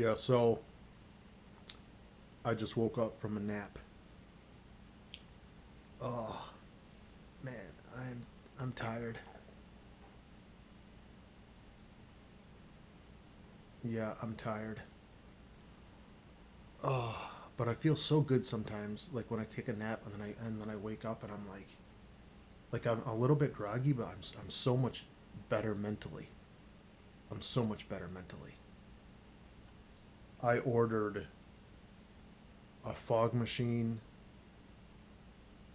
Yeah, so I just woke up from a nap. Oh man, I'm tired. Yeah, I'm tired. Oh, but I feel so good sometimes. Like when I take a nap and then I wake up and I'm like I'm a little bit groggy, but I'm so much better mentally. I'm so much better mentally. I ordered a fog machine,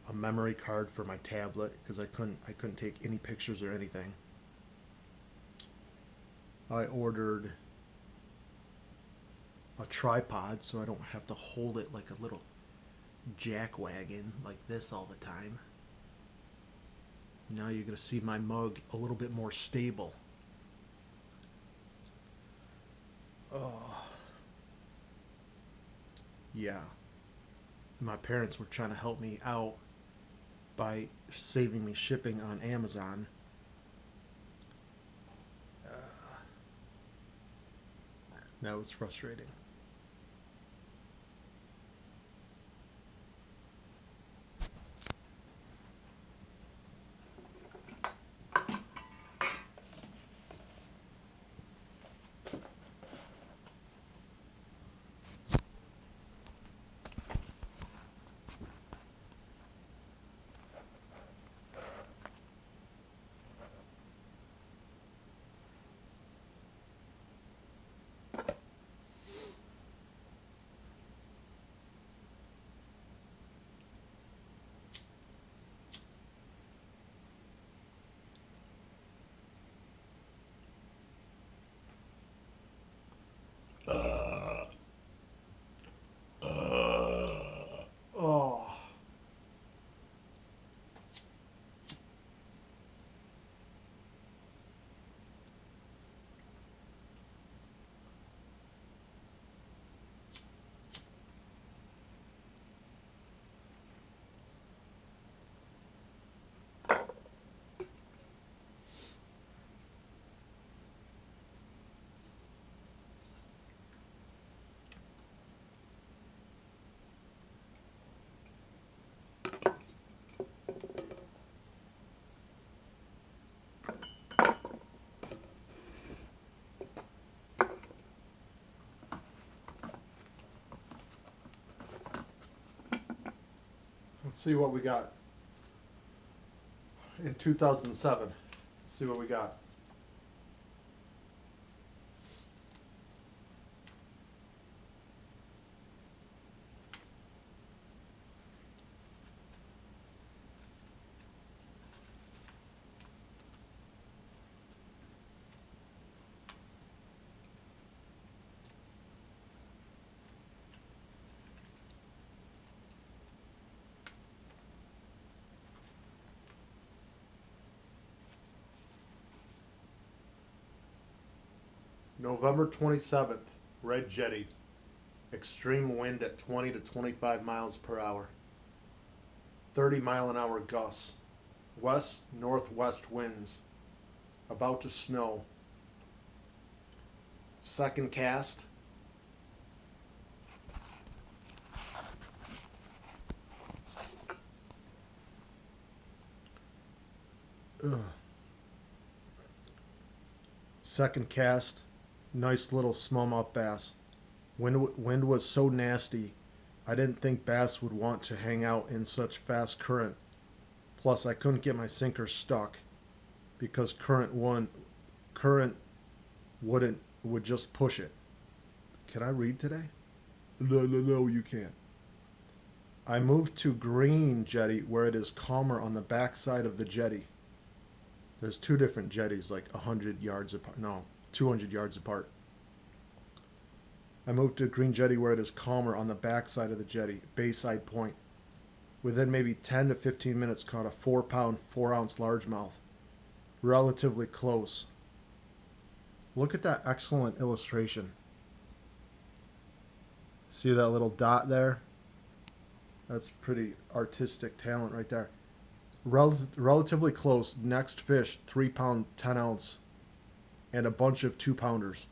a memory card for my tablet because I couldn't take any pictures or anything. I ordered a tripod so I don't have to hold it like a little jack wagon like this all the time. Now you're going to see my mug a little bit more stable. Oh, yeah. My parents were trying to help me out by saving me shipping on Amazon. That was frustrating. Oh, let's see what we got in 2007. Let's see what we got. November 27th, Red Jetty. Extreme wind at 20 to 25 miles per hour. 30-mile-an-hour gusts. West northwest winds. About to snow. Second cast. Ugh. Second cast. Nice little smallmouth bass. Wind was so nasty, I didn't think bass would want to hang out in such fast current. Plus, I couldn't get my sinker stuck because current would just push it. Can I read today? No, you can't. I moved to Green Jetty where it is calmer on the backside of the jetty. There's two different jetties, like 100 yards apart. No, 200 yards apart. I moved to Green Jetty where it is calmer on the backside of the jetty, Bayside Point. Within maybe 10 to 15 minutes, caught a 4-pound, 4-ounce largemouth. Relatively close. Look at that excellent illustration. See that little dot there? That's pretty artistic talent right there. Relatively close. Next fish, 3-pound, 10-ounce, and a bunch of 2-pounders.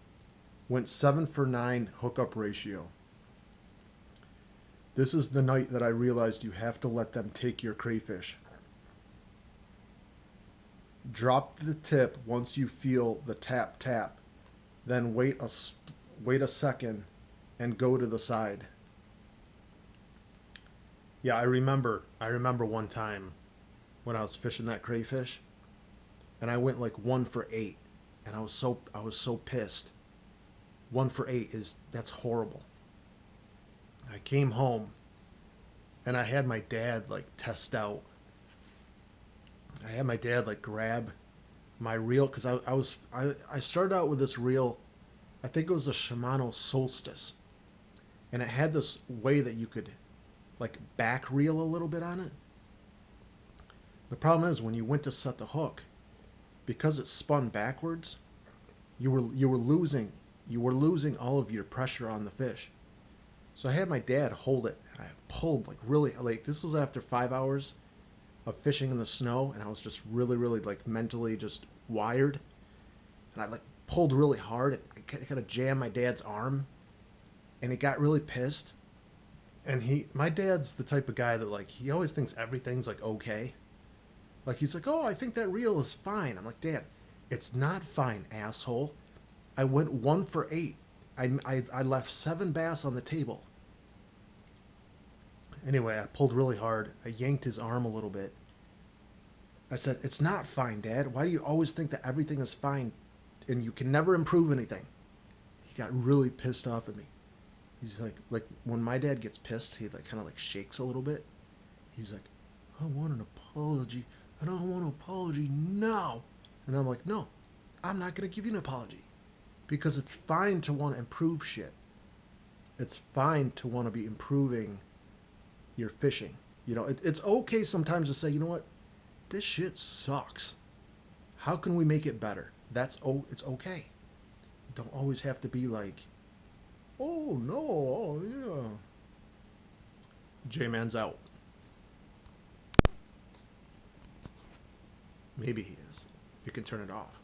Went 7 for 9 hookup ratio. This is the night that I realized you have to let them take your crayfish. Drop the tip once you feel the tap tap. Then wait a second and go to the side. Yeah, I remember one time when I was fishing that crayfish and I went like 1 for 8 and I was so pissed. 1 for 8 that's horrible. I came home and I had my dad like test out. I had my dad like grab my reel because I started out with this reel. I think it was a Shimano Solstice, and it had this way that you could like back reel a little bit on it. The problem is when you went to set the hook, because it spun backwards, you were losing all of your pressure on the fish. So I had my dad hold it, and I pulled like really like this was after 5 hours of fishing in the snow, and I was just really like mentally just wired, and I like pulled really hard. It kind of jammed my dad's arm, and he got really pissed. And my dad's the type of guy that like he always thinks everything's like okay. Like he's like, oh, I think that reel is fine. I'm like, Dad, it's not fine, asshole. I went 1 for 8. I left 7 bass on the table. Anyway, I pulled really hard. I yanked his arm a little bit. I said, it's not fine, Dad. Why do you always think that everything is fine and you can never improve anything? He got really pissed off at me. He's like when my dad gets pissed, he like kind of like shakes a little bit. He's like, I want an apology. I don't want an apology now. And I'm like, no, I'm not going to give you an apology. Because it's fine to want to improve shit. It's fine to want to be improving your fishing. You know, it's okay sometimes to say, you know what, this shit sucks. How can we make it better? It's okay. You don't always have to be like, oh no, oh yeah. J-Man's out. Maybe he is. You can turn it off.